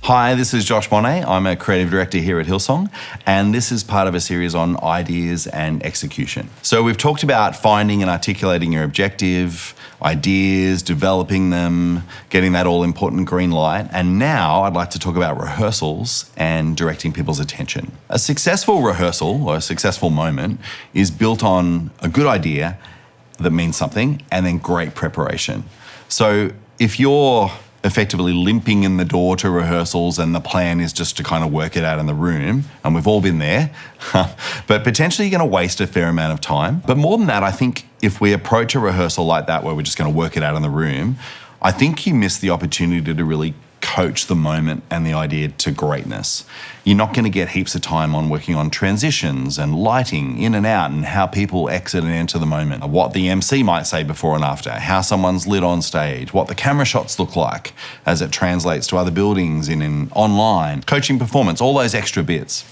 Hi, this is Josh Bonett. I'm a creative director here at Hillsong, and this is part of a series on ideas and execution. So we've talked about finding and articulating your objective, ideas, developing them, getting that all-important green light, and now I'd like to talk about rehearsals and directing people's attention. A successful rehearsal or a successful moment is built on a good idea that means something and then great preparation. So if you're effectively limping in the door to rehearsals and the plan is just to kind of work it out in the room, and we've all been there, but potentially you're going to waste a fair amount of time. But more than that, I think if we approach a rehearsal like that where we're just going to work it out in the room, I think you miss the opportunity to really coach the moment and the idea to greatness. You're not going to get heaps of time on working on transitions and lighting in and out and how people exit and enter the moment, what the MC might say before and after, how someone's lit on stage, what the camera shots look like as it translates to other buildings in online, coaching performance, all those extra bits.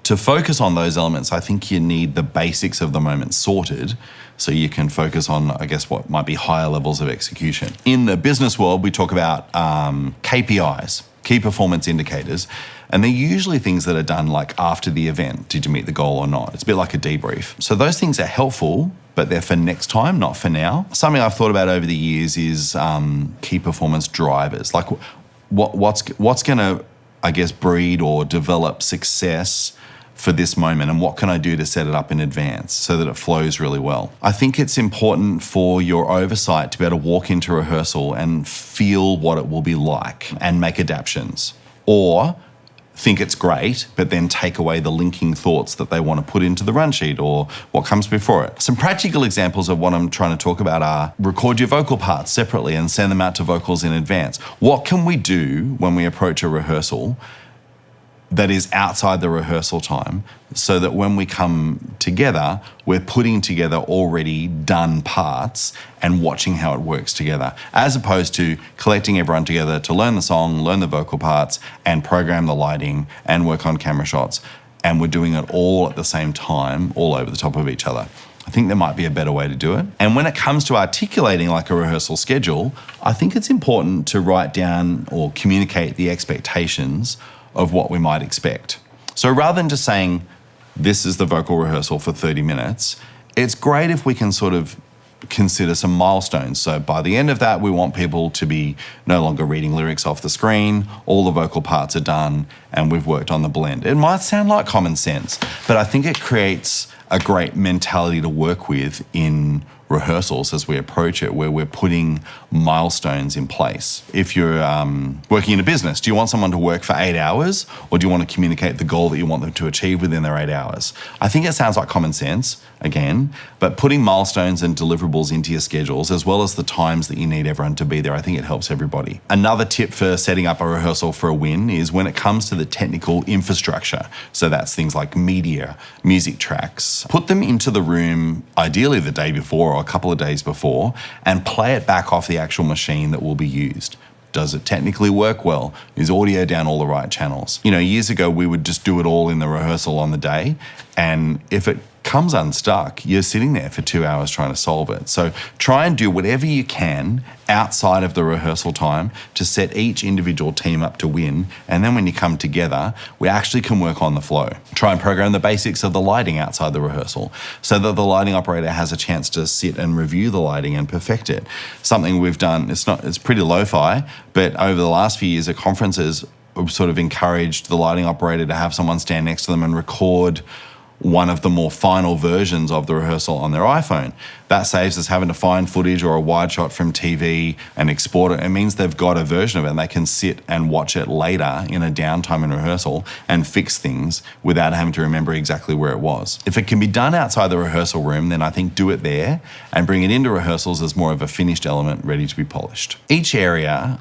To focus on those elements, I think you need the basics of the moment sorted so you can focus on, I guess, what might be higher levels of execution. In the business world, we talk about KPIs, key performance indicators, and they're usually things that are done like after the event. Did you meet the goal or not? It's a bit like a debrief. So those things are helpful, but they're for next time, not for now. Something I've thought about over the years is key performance drivers. Like what's going to, I guess, breed or develop success for this moment, and what can I do to set it up in advance so that it flows really well? I think it's important for your oversight to be able to walk into rehearsal and feel what it will be like and make adaptions, or think it's great, but then take away the linking thoughts that they want to put into the run sheet or what comes before it. Some practical examples of what I'm trying to talk about are record your vocal parts separately and send them out to vocals in advance. What can we do when we approach a rehearsal that is outside the rehearsal time so that when we come together, we're putting together already done parts and watching how it works together, as opposed to collecting everyone together to learn the song, learn the vocal parts, and program the lighting and work on camera shots. And we're doing it all at the same time, all over the top of each other. I think there might be a better way to do it. And when it comes to articulating like a rehearsal schedule, I think it's important to write down or communicate the expectations of what we might expect. So rather than just saying, this is the vocal rehearsal for 30 minutes, it's great if we can sort of consider some milestones. So by the end of that, we want people to be no longer reading lyrics off the screen, all the vocal parts are done, and we've worked on the blend. It might sound like common sense, but I think it creates a great mentality to work with in rehearsals as we approach it, where we're putting milestones in place. If you're working in a business, do you want someone to work for 8 hours, or do you want to communicate the goal that you want them to achieve within their 8 hours? I think it sounds like common sense, again, but putting milestones and deliverables into your schedules, as well as the times that you need everyone to be there, I think it helps everybody. Another tip for setting up a rehearsal for a win is when it comes to the technical infrastructure. So that's things like media, music tracks. Put them into the room, ideally the day before or a couple of days before, and play it back off the actual machine that will be used. Does it technically work well? Is audio down all the right channels? You know, years ago, we would just do it all in the rehearsal on the day, and if it comes unstuck, you're sitting there for 2 hours trying to solve it. So try and do whatever you can outside of the rehearsal time to set each individual team up to win. And then when you come together, we actually can work on the flow. Try and program the basics of the lighting outside the rehearsal so that the lighting operator has a chance to sit and review the lighting and perfect it. Something we've done, it's pretty lo-fi, but over the last few years at conferences, we've sort of encouraged the lighting operator to have someone stand next to them and record one of the more final versions of the rehearsal on their iPhone. That saves us having to find footage or a wide shot from TV and export it. It means they've got a version of it and they can sit and watch it later in a downtime in rehearsal and fix things without having to remember exactly where it was. If it can be done outside the rehearsal room, then I think do it there and bring it into rehearsals as more of a finished element ready to be polished. Each area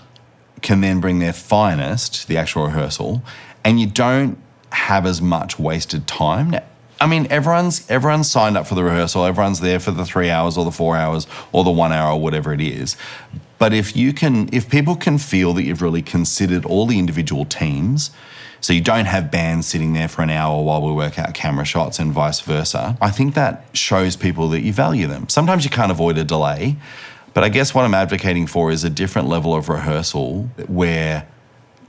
can then bring their finest, the actual rehearsal, and you don't have as much wasted time. Now, I mean, everyone's signed up for the rehearsal. Everyone's there for the 3 hours or the 4 hours or the 1 hour or whatever it is. But if people can feel that you've really considered all the individual teams, so you don't have bands sitting there for an hour while we work out camera shots and vice versa, I think that shows people that you value them. Sometimes you can't avoid a delay, but I guess what I'm advocating for is a different level of rehearsal where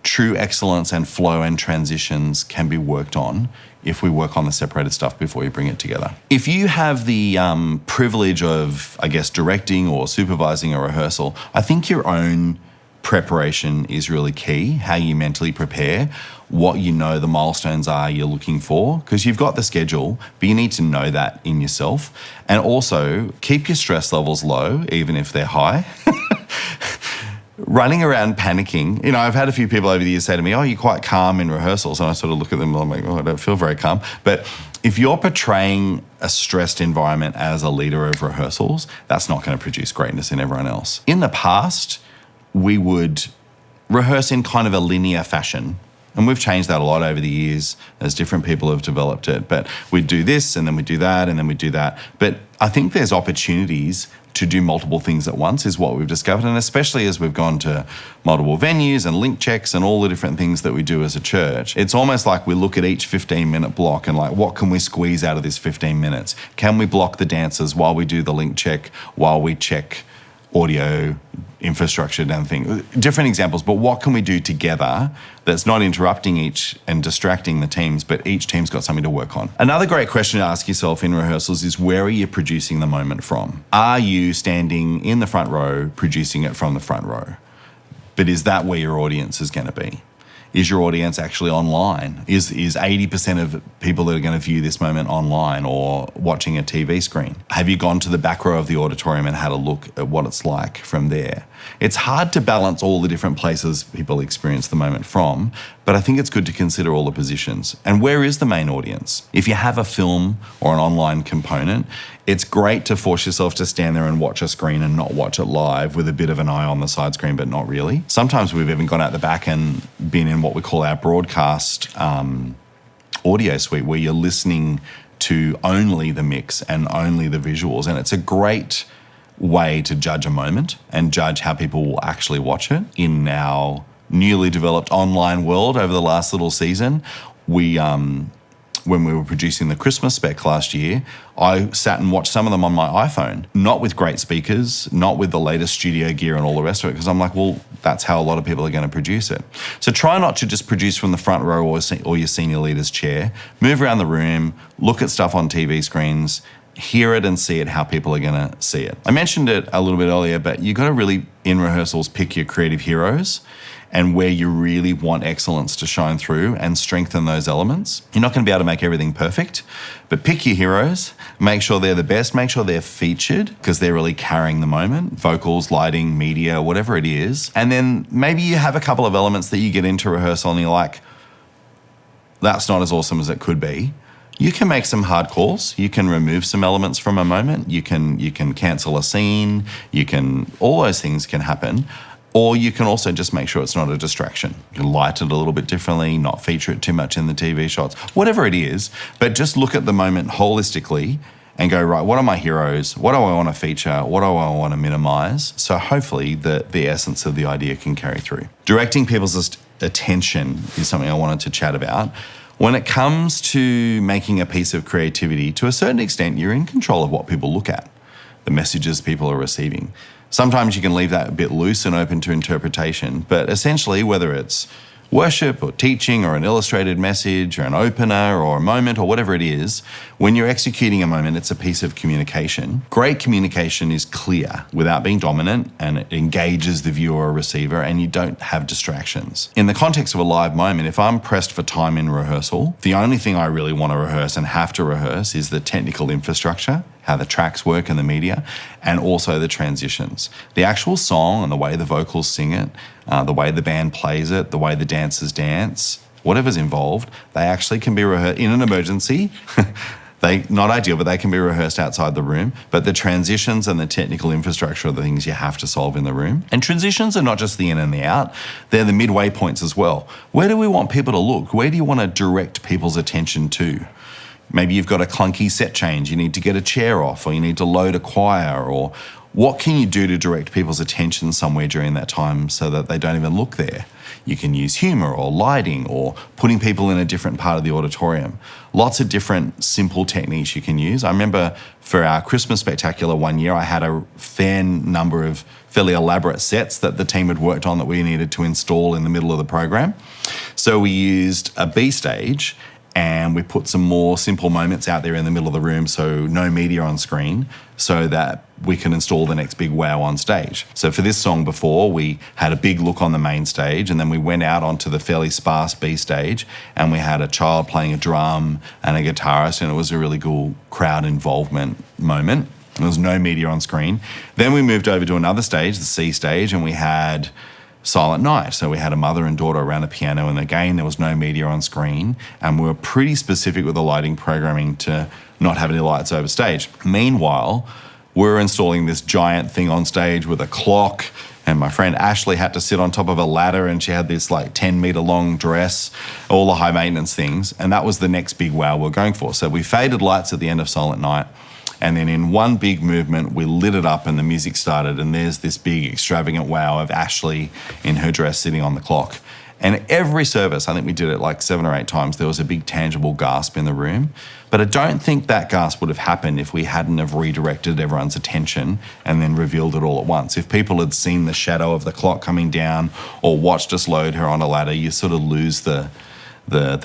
true excellence and flow and transitions can be worked on if we work on the separated stuff before you bring it together. If you have the privilege of, I guess, directing or supervising a rehearsal, I think your own preparation is really key, how you mentally prepare, what you know the milestones are you're looking for, because you've got the schedule, but you need to know that in yourself. And also keep your stress levels low, even if they're high. Running around panicking, I've had a few people over the years say to me, oh, you're quite calm in rehearsals. And I sort of look at them and I'm like, oh, I don't feel very calm. But if you're portraying a stressed environment as a leader of rehearsals, that's not going to produce greatness in everyone else. In the past, we would rehearse in kind of a linear fashion. And we've changed that a lot over the years as different people have developed it. But we'd do this and then we'd do that and then we'd do that. But I think there's opportunities to do multiple things at once is what we've discovered. And especially as we've gone to multiple venues and link checks and all the different things that we do as a church, it's almost like we look at each 15-minute block and like, what can we squeeze out of this 15 minutes? Can we block the dancers while we do the link check, while we check audio infrastructure and thing, different examples, but what can we do together that's not interrupting each and distracting the teams, but each team's got something to work on. Another great question to ask yourself in rehearsals is, where are you producing the moment from? Are you standing in the front row producing it from the front row? But is that where your audience is going to be? Is your audience actually online? Is 80% of people that are going to view this moment online or watching a TV screen? Have you gone to the back row of the auditorium and had a look at what it's like from there? It's hard to balance all the different places people experience the moment from, but I think it's good to consider all the positions. And where is the main audience? If you have a film or an online component, it's great to force yourself to stand there and watch a screen and not watch it live with a bit of an eye on the side screen, but not really. Sometimes we've even gone out the back and been in what we call our broadcast audio suite, where you're listening to only the mix and only the visuals. And it's a great way to judge a moment and judge how people will actually watch it. In our newly developed online world over the last little season, we when we were producing the Christmas spec last year, I sat and watched some of them on my iPhone, not with great speakers, not with the latest studio gear and all the rest of it, because I'm like, well, that's how a lot of people are going to produce it. So try not to just produce from the front row or your senior leader's chair. Move around the room, look at stuff on TV screens, hear it and see it how people are going to see it. I mentioned it a little bit earlier, but you got to really, in rehearsals, pick your creative heroes and where you really want excellence to shine through and strengthen those elements. You're not going to be able to make everything perfect, but pick your heroes, make sure they're the best, make sure they're featured because they're really carrying the moment, vocals, lighting, media, whatever it is. And then maybe you have a couple of elements that you get into rehearsal and you're like, that's not as awesome as it could be. You can make some hard calls. You can remove some elements from a moment. You can cancel a scene. All those things can happen. Or you can also just make sure it's not a distraction. You can light it a little bit differently, not feature it too much in the TV shots, whatever it is. But just look at the moment holistically and go, right, what are my heroes? What do I want to feature? What do I want to minimize? So hopefully the essence of the idea can carry through. Directing people's attention is something I wanted to chat about. When it comes to making a piece of creativity, to a certain extent, you're in control of what people look at, the messages people are receiving. Sometimes you can leave that a bit loose and open to interpretation, but essentially, whether it's worship or teaching or an illustrated message or an opener or a moment or whatever it is, when you're executing a moment, it's a piece of communication. Great communication is clear without being dominant, and it engages the viewer or receiver, and you don't have distractions. In the context of a live moment, if I'm pressed for time in rehearsal, the only thing I really want to rehearse and have to rehearse is the technical infrastructure, how the tracks work in the media, and also the transitions. The actual song and the way the vocals sing it, the way the band plays it, the way the dancers dance, whatever's involved, they actually can be rehearsed in an emergency. Not ideal, but they can be rehearsed outside the room. But the transitions and the technical infrastructure are the things you have to solve in the room. And transitions are not just the in and the out, they're the midway points as well. Where do we want people to look? Where do you want to direct people's attention to? Maybe you've got a clunky set change, you need to get a chair off, or you need to load a choir, or What can you do to direct people's attention somewhere during that time so that they don't even look there? You can use humour or lighting or putting people in a different part of the auditorium. Lots of different simple techniques you can use. I remember for our Christmas spectacular one year, I had a fair number of fairly elaborate sets that the team had worked on that we needed to install in the middle of the program. So we used a B stage and we put some more simple moments out there in the middle of the room, so no media on screen, so that we can install the next big wow on stage. So for this song before, we had a big look on the main stage, and then we went out onto the fairly sparse B stage, and we had a child playing a drum and a guitarist, and it was a really cool crowd involvement moment. There was no media on screen. Then we moved over to another stage, the C stage, and we had Silent Night. So we had a mother and daughter around a piano, and again, there was no media on screen, and we were pretty specific with the lighting programming to not have any lights over stage. Meanwhile, we're installing this giant thing on stage with a clock, and my friend Ashley had to sit on top of a ladder, and she had this like 10-meter long dress, all the high maintenance things, and that was the next big wow we're going for. So we faded lights at the end of Silent Night, and then in one big movement, we lit it up and the music started, and there's this big extravagant wow of Ashley in her dress sitting on the clock. And every service, I think we did it like 7 or 8 times, there was a big tangible gasp in the room. But I don't think that gasp would have happened if we hadn't have redirected everyone's attention and then revealed it all at once. If people had seen the shadow of the clock coming down or watched us load her on a ladder, you sort of lose the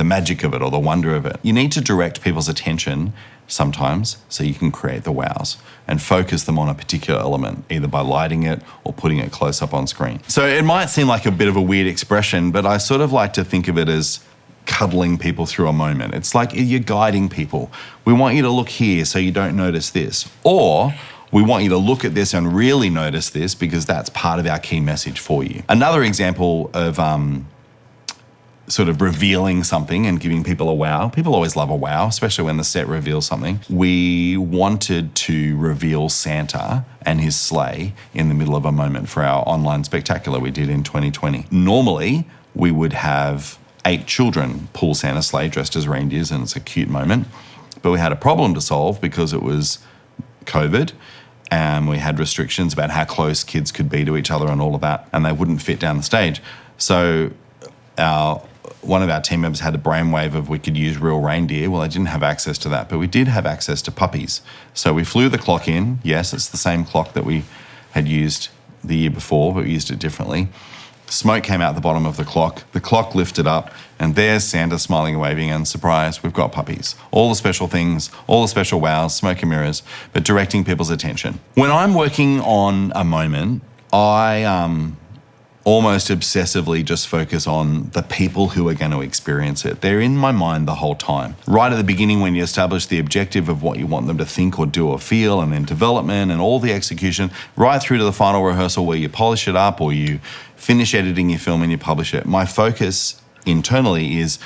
magic of it or the wonder of it. You need to direct people's attention sometimes so you can create the wows and focus them on a particular element, either by lighting it or putting it close up on screen. So it might seem like a bit of a weird expression, but I sort of like to think of it as cuddling people through a moment. It's like you're guiding people. We want you to look here so you don't notice this. Or we want you to look at this and really notice this because that's part of our key message for you. Another example of sort of revealing something and giving people a wow. People always love a wow, especially when the set reveals something. We wanted to reveal Santa and his sleigh in the middle of a moment for our online spectacular we did in 2020. Normally, we would have 8 children pull Santa's sleigh dressed as reindeers, and it's a cute moment. But we had a problem to solve because it was COVID, and we had restrictions about how close kids could be to each other and all of that, and they wouldn't fit down the stage. So one of our team members had a brainwave of we could use real reindeer. Well, I didn't have access to that, but we did have access to puppies. So we flew the clock in. Yes, it's the same clock that we had used the year before, but we used it differently. Smoke came out the bottom of the clock lifted up, and there's Santa smiling and waving, and surprise, we've got puppies. All the special things, all the special wows, smoke and mirrors, but directing people's attention. When I'm working on a moment, I almost obsessively just focus on the people who are going to experience it. They're in my mind the whole time. Right at the beginning, when you establish the objective of what you want them to think or do or feel, and then development and all the execution, right through to the final rehearsal where you polish it up or you finish editing your film and you publish it. My focus internally is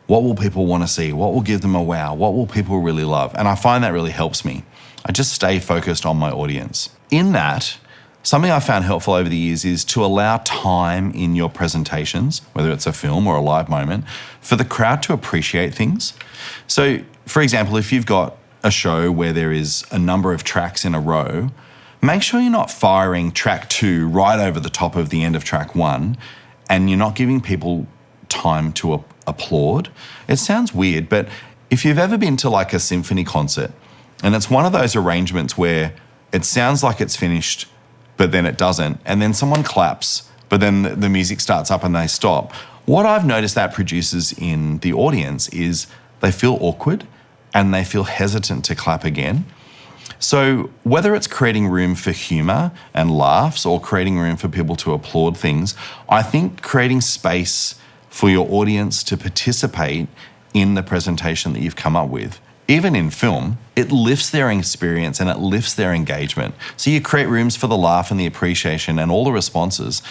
what will people want to see? What will give them a wow? What will people really love? And I find that really helps me. I just stay focused on my audience. In that, something I found helpful over the years is to allow time in your presentations, whether it's a film or a live moment, for the crowd to appreciate things. So, for example, if you've got a show where there is a number of tracks in a row, make sure you're not firing track 2 right over the top of the end of track 1, and you're not giving people time to applaud. It sounds weird, but if you've ever been to like a symphony concert, and it's one of those arrangements where it sounds like it's finished, but then it doesn't, and then someone claps, but then the music starts up and they stop. What I've noticed that produces in the audience is they feel awkward and they feel hesitant to clap again. So whether it's creating room for humour and laughs or creating room for people to applaud things, I think creating space for your audience to participate in the presentation that you've come up with, even in film, it lifts their experience and it lifts their engagement. So you create rooms for the laugh and the appreciation and all the responses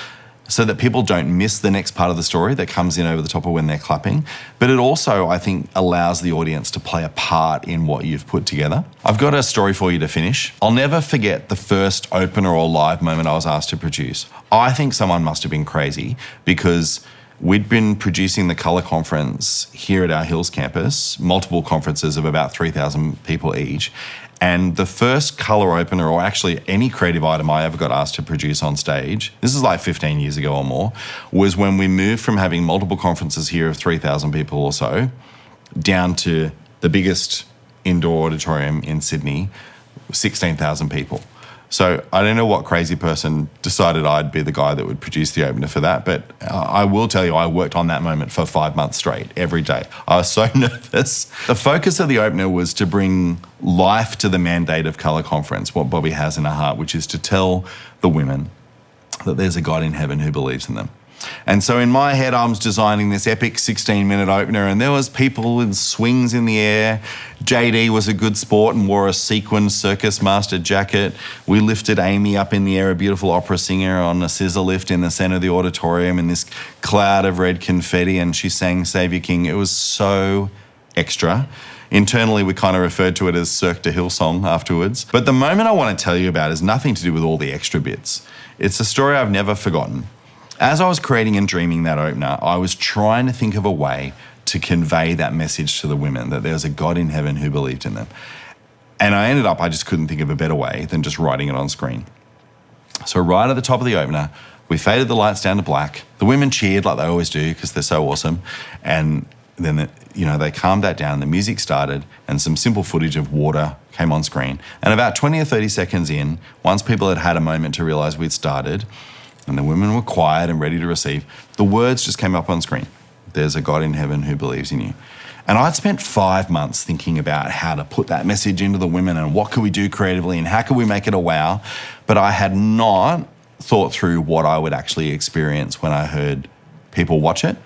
so that people don't miss the next part of the story that comes in over the top of when they're clapping. But it also, I think, allows the audience to play a part in what you've put together. I've got a story for you to finish. I'll never forget the first opener or live moment I was asked to produce. I think someone must have been crazy because we'd been producing the Colour Conference here at our Hills campus, multiple conferences of about 3,000 people each, And the first colour opener, or actually any creative item I ever got asked to produce on stage, this is like 15 years ago or more, was when we moved from having multiple conferences here of 3,000 people or so down to the biggest indoor auditorium in Sydney, 16,000 people. So I don't know what crazy person decided I'd be the guy that would produce the opener for that, but I will tell you I worked on that moment for 5 months straight, every day. I was so nervous. The focus of the opener was to bring life to the mandate of Colour Conference, what Bobby has in her heart, which is to tell the women that there's a God in heaven who believes in them. And so in my head, I was designing this epic 16-minute opener, and there was people with swings in the air. JD was a good sport and wore a sequined circus master jacket. We lifted Amy up in the air, a beautiful opera singer, on a scissor lift in the centre of the auditorium in this cloud of red confetti, and she sang Saviour King. It was so extra. Internally, we kind of referred to it as Cirque de Hillsong afterwards. But the moment I want to tell you about is nothing to do with all the extra bits. It's a story I've never forgotten. As I was creating and dreaming that opener, I was trying to think of a way to convey that message to the women, that there's a God in heaven who believed in them. And I just couldn't think of a better way than just writing it on screen. So right at the top of the opener, we faded the lights down to black. The women cheered like they always do because they're so awesome. And then, they calmed that down. The music started and some simple footage of water came on screen. And about 20 or 30 seconds in, once people had had a moment to realise we'd started, and the women were quiet and ready to receive, the words just came up on screen. There's a God in heaven who believes in you. And I'd spent 5 months thinking about how to put that message into the women and what could we do creatively and how could we make it a wow. But I had not thought through what I would actually experience when I heard people watch it.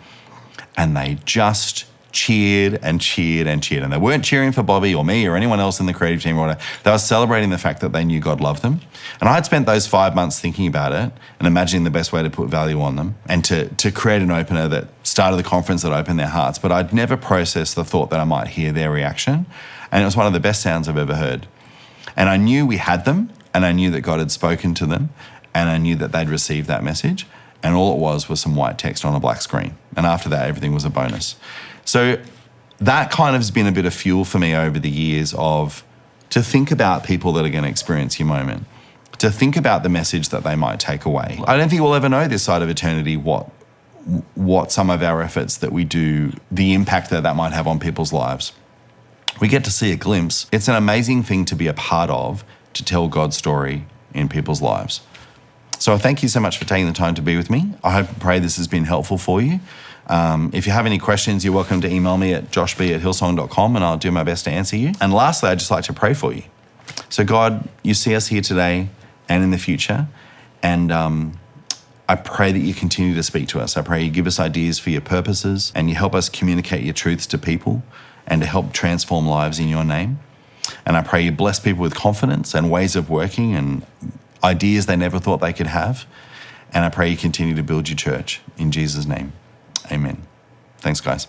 And they just cheered and cheered and cheered. And they weren't cheering for Bobby or me or anyone else in the creative team or whatever. They were celebrating the fact that they knew God loved them. And I had spent those 5 months thinking about it and imagining the best way to put value on them and to create an opener that started the conference, that opened their hearts. But I'd never processed the thought that I might hear their reaction. And it was one of the best sounds I've ever heard. And I knew we had them, and I knew that God had spoken to them, and I knew that they'd received that message. And all it was some white text on a black screen. And after that, everything was a bonus. So that kind of has been a bit of fuel for me over the years to think about people that are going to experience your moment, to think about the message that they might take away. I don't think we'll ever know this side of eternity what some of our efforts that we do, the impact that might have on people's lives. We get to see a glimpse. It's an amazing thing to be a part of, to tell God's story in people's lives. So thank you so much for taking the time to be with me. I hope and pray this has been helpful for you. If you have any questions, you're welcome to email me at joshb@hillsong.com and I'll do my best to answer you. And lastly, I'd just like to pray for you. So God, you see us here today and in the future, and I pray that you continue to speak to us. I pray you give us ideas for your purposes and you help us communicate your truths to people and to help transform lives in your name. And I pray you bless people with confidence and ways of working and ideas they never thought they could have. And I pray you continue to build your church. In Jesus' name, amen. Thanks, guys.